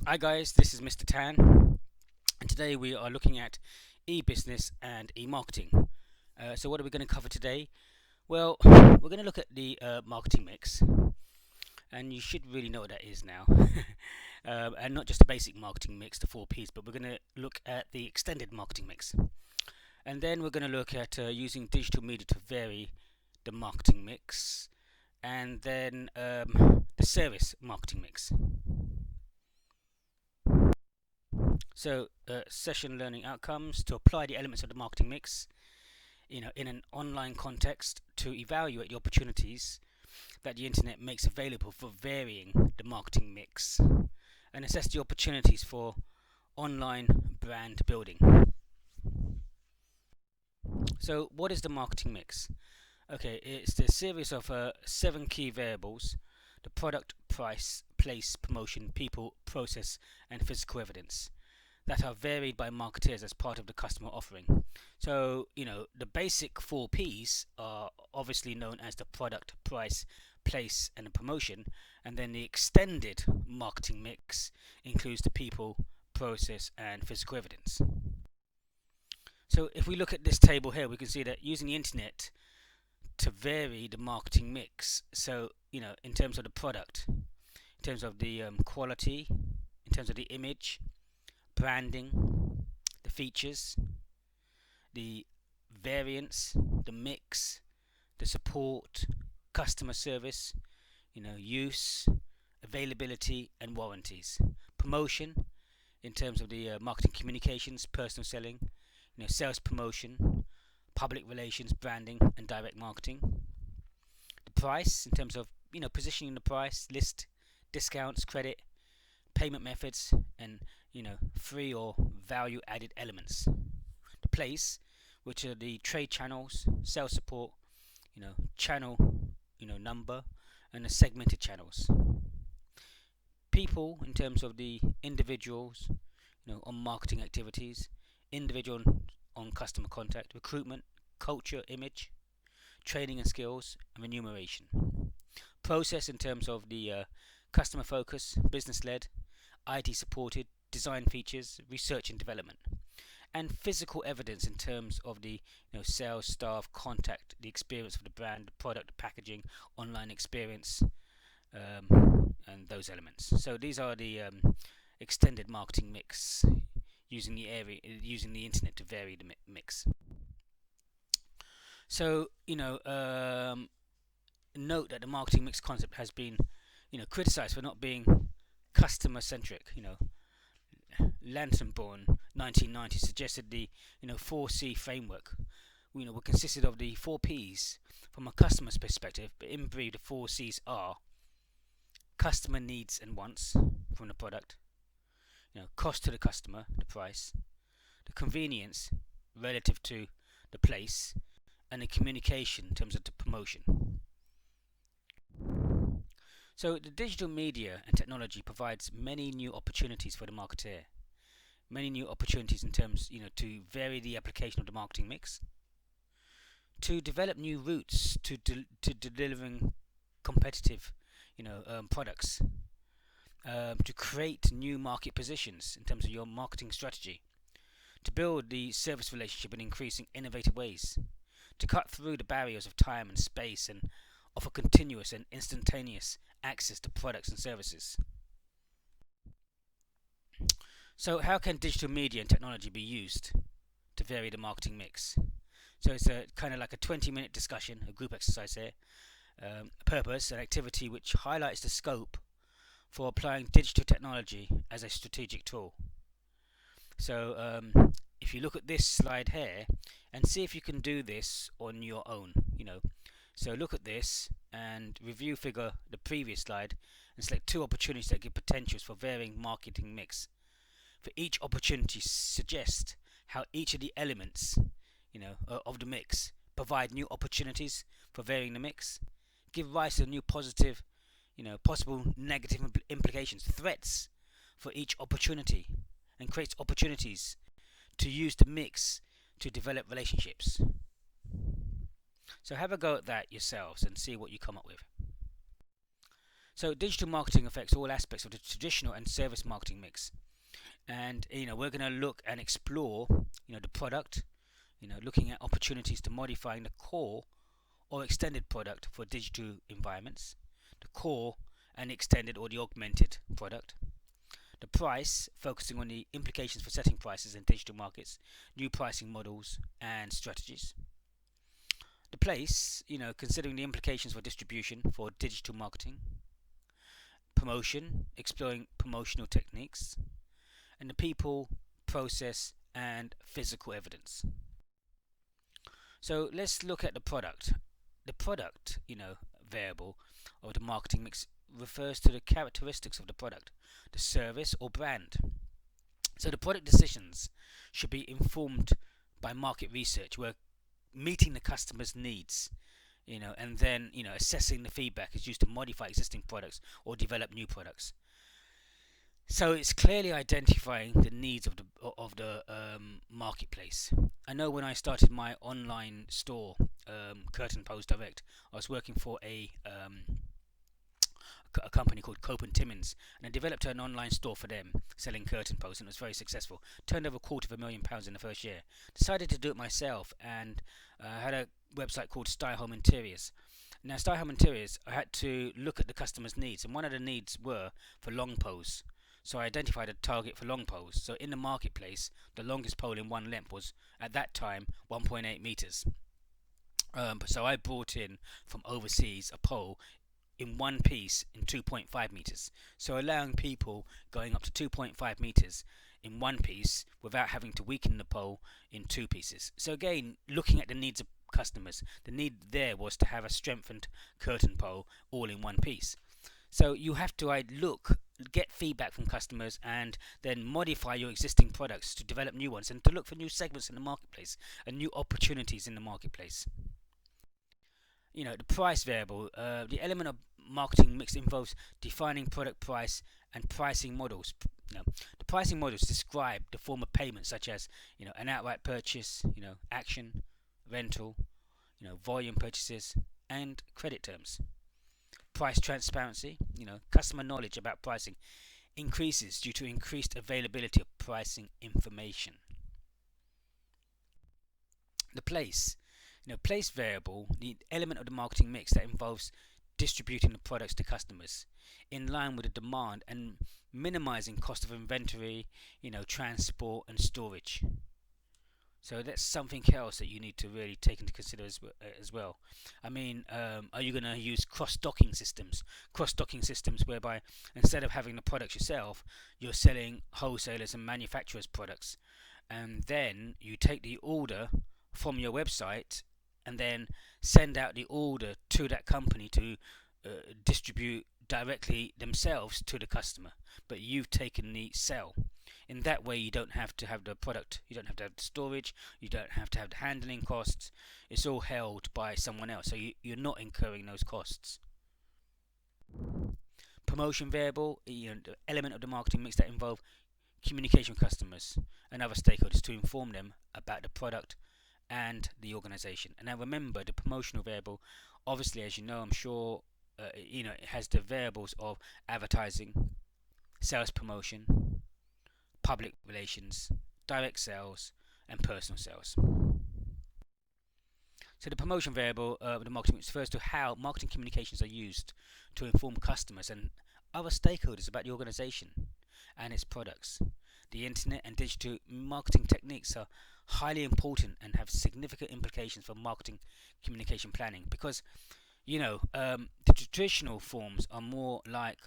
Hi guys, this is Mr. Tan, and today we are looking at e-business and e-marketing. So what are we going to cover today? Well, we're going to look at the marketing mix, and you should really know what that is now. And not just the basic marketing mix, the 4Ps, but we're going to look at the extended marketing mix. And then we're going to look at using digital media to vary the marketing mix, and then the service marketing mix. So, session learning outcomes to apply the elements of the marketing mix, in an online context to evaluate the opportunities that the internet makes available for varying the marketing mix and assess the opportunities for online brand building. So, what is the marketing mix? Okay, it's the series of 7 key variables: the product, price, place, promotion, people, process, and physical evidence that are varied by marketeers as part of the customer offering. So, the basic 4Ps are obviously known as the product, price, place, and the promotion, and then the extended marketing mix includes the people, process, and physical evidence. So, if we look at this table here, we can see that using the internet to vary the marketing mix. So, in terms of the product, in terms of the quality, in terms of the image, branding, the features, the variance, the mix, the support, customer service, use, availability, and warranties. Promotion, in terms of the marketing communications, personal selling, sales promotion, public relations, branding, and direct marketing. The price, in terms of positioning the price, list, discounts, credit, payment methods, and free or value added elements. The place, which are the trade channels, sales support, channel number, and the segmented channels. People, in terms of the individuals, on marketing activities, individual on customer contact, recruitment, culture, image, training and skills, and remuneration. Process, in terms of the customer focus, business led, IT supported, design features, research and development. And physical evidence, in terms of the sales staff, contact, the experience of the brand, the product, the packaging, online experience, and those elements. So these are the extended marketing mix, using the internet to vary the mix. So note that the marketing mix concept has been criticized for not being customer centric. Lantenborn 1990 suggested the 4C framework were consisted of the 4Ps from a customer's perspective, but in brief the 4Cs are customer needs and wants from the product, cost to the customer, the price, the convenience relative to the place, and the communication in terms of the promotion. So the digital media and technology provides many new opportunities for the marketer. Many new opportunities in terms, to vary the application of the marketing mix, to develop new routes to delivering competitive, products, to create new market positions in terms of your marketing strategy, to build the service relationship in increasing innovative ways, to cut through the barriers of time and space and offer continuous and instantaneous access to products and services. So how can digital media and technology be used to vary the marketing mix? So it's a kind of like a 20-minute discussion, a group exercise here. Purpose, an activity which highlights the scope for applying digital technology as a strategic tool. So if you look at this slide here and see if you can do this on your own, So look at this and review figure the previous slide and select 2 opportunities that give potentials for varying marketing mix. For each opportunity, suggest how each of the elements, of the mix provide new opportunities for varying the mix. Give rise to new positive, possible negative implications, threats for each opportunity, and creates opportunities to use the mix to develop relationships. So have a go at that yourselves and see what you come up with. So digital marketing affects all aspects of the traditional and service marketing mix. And we're going to look and explore the product, looking at opportunities to modifying the core or extended product for digital environments, the core and extended or the augmented product, the price, focusing on the implications for setting prices in digital markets, new pricing models and strategies, the place, considering the implications for distribution for digital marketing, promotion, exploring promotional techniques, and the people, process and physical evidence. So let's look at the product. The product, variable of the marketing mix refers to the characteristics of the product, the service or brand. So the product decisions should be informed by market research, where meeting the customer's needs, and then assessing the feedback is used to modify existing products or develop new products. So it's clearly identifying the needs of the marketplace. I know when I started my online store, Curtain Post Direct, I was working for a company called Cope and Timmins, and I developed an online store for them selling curtain posts, and it was very successful. Turned over £250,000 in the first year. Decided to do it myself, and had a website called Style Home Interiors. Now, Style Home Interiors, I had to look at the customer's needs, and one of the needs were for long poles. So I identified a target for long poles. So in the marketplace, the longest pole in one length was, at that time, 1.8 meters. So I brought in from overseas a pole in one piece in 2.5 meters. So allowing people going up to 2.5 meters in one piece without having to weaken the pole in two pieces. So again, looking at the needs of customers, the need there was to have a strengthened curtain pole all in one piece. So you have to get feedback from customers, and then modify your existing products to develop new ones, and to look for new segments in the marketplace and new opportunities in the marketplace. The price variable, the element of marketing mix involves defining product price and pricing models. The pricing models describe the form of payment, such as an outright purchase, action, rental, volume purchases, and credit terms. Price transparency, customer knowledge about pricing increases due to increased availability of pricing information. The place, place variable, the element of the marketing mix that involves distributing the products to customers in line with the demand and minimizing cost of inventory, transport and storage. So that's something else that you need to really take into consideration as well. I mean, are you going to use cross-docking systems? Cross-docking systems whereby instead of having the products yourself, you're selling wholesalers and manufacturers' products. And then you take the order from your website and then send out the order to that company to distribute directly themselves to the customer. But you've taken the sell. In that way, you don't have to have the product, you don't have to have the storage, you don't have to have the handling costs. It's all held by someone else, so you're not incurring those costs. Promotion variable, the element of the marketing mix that involve communication with customers and other stakeholders to inform them about the product and the organization. And now remember, the promotional variable, obviously, as you know, I'm sure, it has the variables of advertising, sales promotion, public relations, direct sales, and personal sales. So the promotion variable of the marketing mix refers to how marketing communications are used to inform customers and other stakeholders about the organization and its products. The internet and digital marketing techniques are highly important and have significant implications for marketing communication planning, because the traditional forms are more like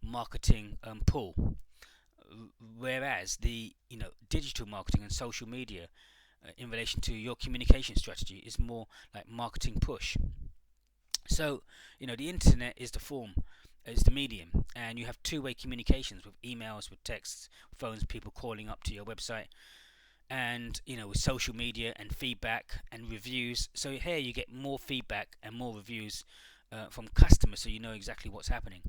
marketing pull, whereas the digital marketing and social media in relation to your communication strategy is more like marketing push. So the internet is the form, is the medium, and you have two-way communications with emails, with texts, phones, people calling up to your website, and with social media and feedback and reviews. So here you get more feedback and more reviews from customers, so you know exactly what's happening.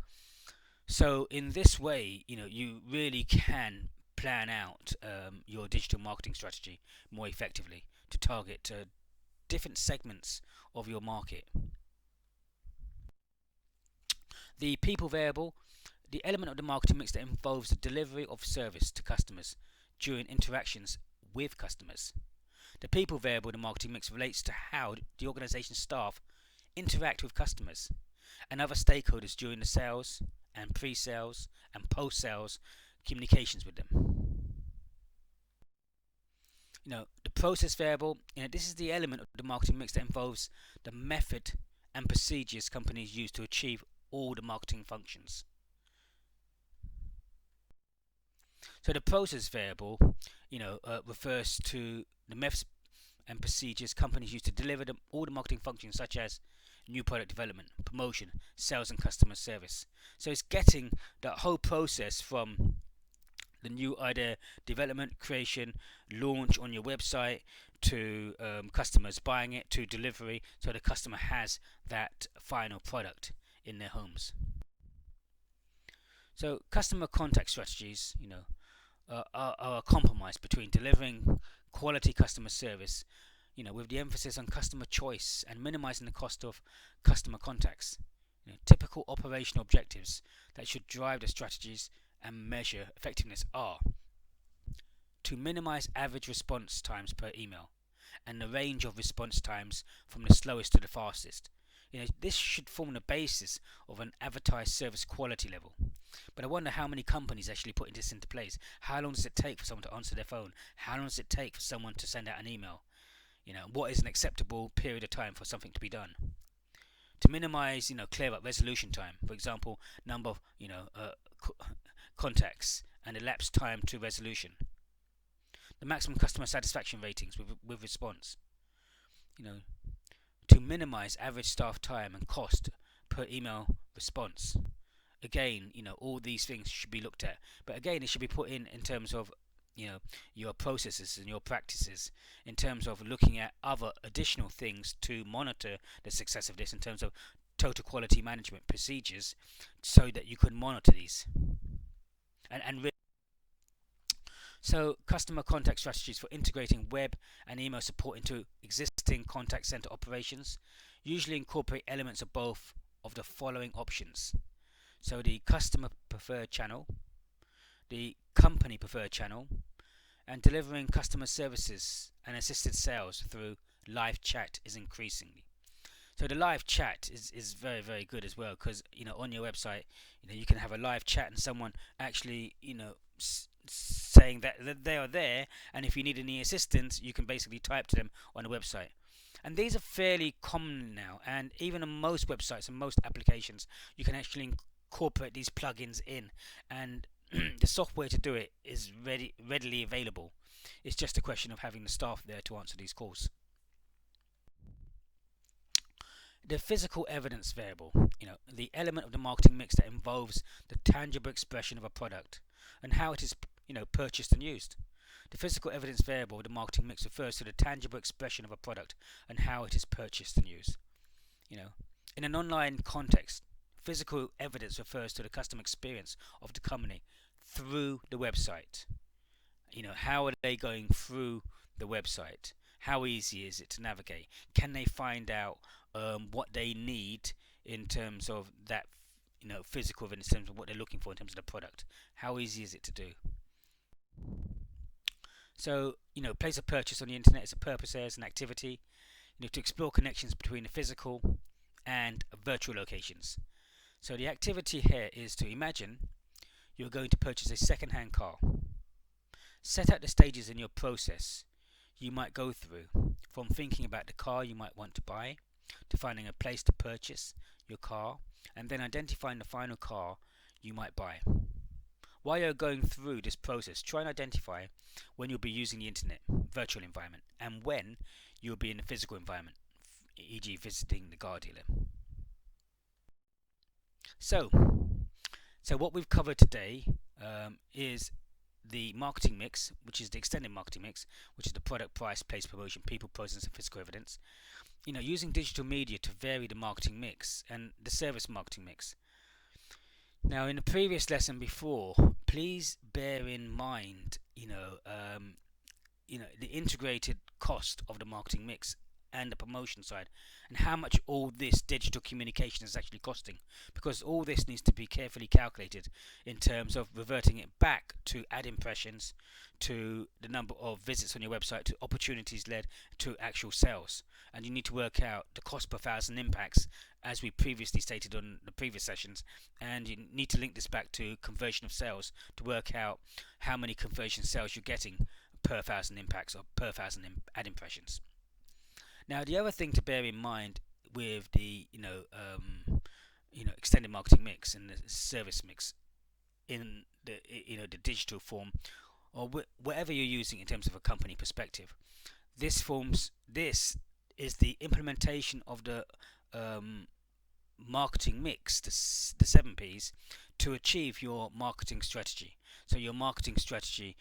So in this way, you really can plan out your digital marketing strategy more effectively to target different segments of your market. The people variable, the element of the marketing mix that involves the delivery of service to customers during interactions with customers. The people variable in the marketing mix relates to how the organization's staff interact with customers and other stakeholders during the sales and pre-sales and post-sales communications with them. The process variable, this is the element of the marketing mix that involves the method and procedures companies use to achieve all the marketing functions. So the process variable, refers to the methods and procedures companies use to deliver all the marketing functions, such as new product development, promotion, sales, and customer service. So it's getting that whole process from the new idea development, creation, launch on your website, to customers buying it, to delivery, so the customer has that final product in their homes. So customer contact strategies, are a compromise between delivering quality customer service, with the emphasis on customer choice and minimizing the cost of customer contacts. Typical operational objectives that should drive the strategies and measure effectiveness are to minimize average response times per email and the range of response times from the slowest to the fastest. This should form the basis of an advertised service quality level. But I wonder how many companies actually put this into place. How long does it take for someone to answer their phone? How long does it take for someone to send out an email? What is an acceptable period of time for something to be done? To minimize, clear up resolution time. For example, number of, contacts and elapsed time to resolution. The maximum customer satisfaction ratings with response. To minimize average staff time and cost per email response. Again, all these things should be looked at, but again, it should be put in terms of, your processes and your practices, in terms of looking at other additional things to monitor the success of this, in terms of total quality management procedures, so that you can monitor these. So customer contact strategies for integrating web and email support into existing contact center operations usually incorporate elements of both of the following options. So the customer preferred channel, the company preferred channel, and delivering customer services and assisted sales through live chat is increasingly. So the live chat is very, very good as well, because on your website, you can have a live chat and someone actually saying that they are there, and if you need any assistance, you can basically type to them on the website. And these are fairly common now, and even on most websites and most applications, you can actually incorporate these plugins in, and the software to do it is readily available. It's just a question of having the staff there to answer these calls. The physical evidence variable, the element of the marketing mix that involves the tangible expression of a product and how it is, purchased and used. The physical evidence variable of the marketing mix refers to the tangible expression of a product and how it is purchased and used. In an online context, physical evidence refers to the customer experience of the company through the website. How are they going through the website? How easy is it to navigate? Can they find out what they need in terms of that, physical evidence, in terms of what they're looking for in terms of the product? How easy is it to do? So, place a purchase on the internet is a purpose area, is an activity, to explore connections between the physical and virtual locations. So the activity here is to imagine you're going to purchase a second-hand car. Set out the stages in your process you might go through, from thinking about the car you might want to buy, to finding a place to purchase your car, and then identifying the final car you might buy. While you're going through this process, try and identify when you'll be using the internet, virtual environment, and when you'll be in the physical environment, e.g. visiting the car dealer. So what we've covered today is the marketing mix, which is the extended marketing mix, which is the product, price, place, promotion, people, process, and physical evidence. Using digital media to vary the marketing mix, and the service marketing mix. Now, in the previous lesson before, please bear in mind, the integrated cost of the marketing mix and the promotion side, and how much all this digital communication is actually costing, because all this needs to be carefully calculated in terms of reverting it back to ad impressions, to the number of visits on your website, to opportunities led, to actual sales. And you need to work out the cost per thousand impacts, as we previously stated on the previous sessions, and you need to link this back to conversion of sales to work out how many conversion sales you're getting per thousand impacts or per thousand ad impressions. Now, the other thing to bear in mind with the extended marketing mix and the service mix in the the digital form, or whatever you're using in terms of a company perspective, this is the implementation of the marketing mix, the 7Ps, to achieve your marketing strategy. So your marketing strategy,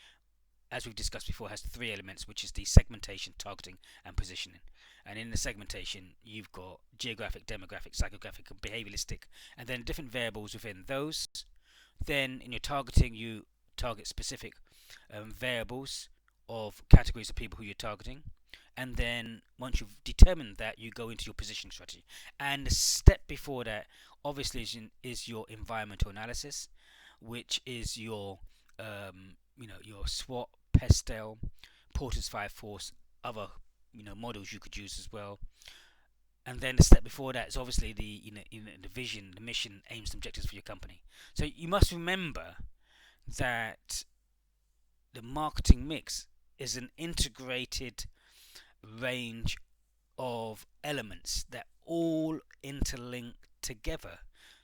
as we've discussed before, has three elements, which is the segmentation, targeting, and positioning. And in the segmentation, you've got geographic, demographic, psychographic, and behavioralistic, and then different variables within those. Then in your targeting, you target specific variables of categories of people who you're targeting. And then once you've determined that, you go into your positioning strategy. And the step before that, obviously, is your environmental analysis, which is your your SWOT, PESTEL, Porter's 5 Force, other models you could use as well. And then the step before that is obviously the the vision, the mission, aims, and objectives for your company. So you must remember that the marketing mix is an integrated range of elements that all interlink together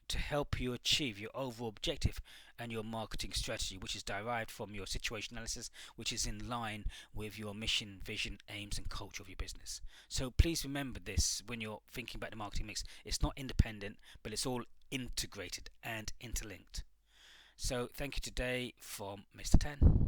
to help you achieve your overall objective and your marketing strategy, which is derived from your situation analysis, which is in line with your mission, vision, aims, and culture of your business. So please remember this when you're thinking about the marketing mix. It's not independent, but it's all integrated and interlinked. So thank you today from Mr. Tan.